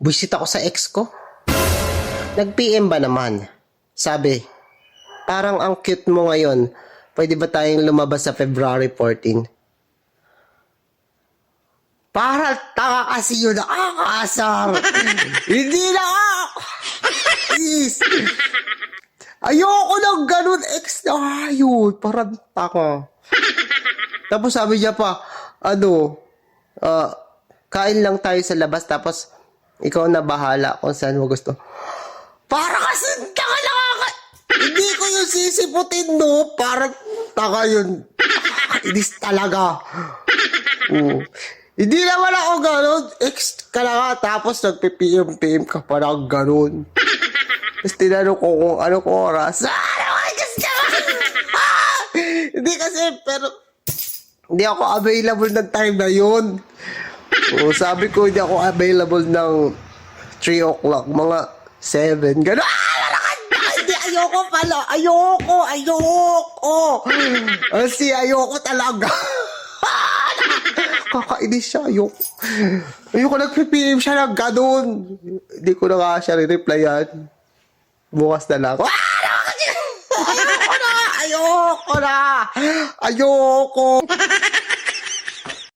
Buisit ako sa ex ko. Nag-PM ba naman? Sabi, parang ang cute mo ngayon. Pwede ba tayong lumabas sa February 14? Para tanga kasi yun, nakakasar. Hindi na ako. Please. Ayoko ng ganun, ex na ayun. Parang tanga. Tapos sabi niya pa, kain lang tayo sa labas, tapos ikaw na bahala kung saan mo gusto. Para kasi tanga nakaka... Hindi ko yung sisiputin, no? Parang tanga yun. Inis talaga. Hindi naman ako ganun. Ex ka na nga, tapos nagpe-PM ka pa ng ganun. Tapos tinanong ko kung anong oras. Hindi kasi, pero hindi ako available ng time na yun. Sabi ko, hindi ako available ng 3 o'clock, mga 7. Gano'n. Hindi, ayoko pala. Ayoko. Kasi ayoko talaga. Kakainis siya, ayoko nagpipim siya ng gano'n. Hindi ko na nga siya re-replyan. Bukas na lang. Ayoko na.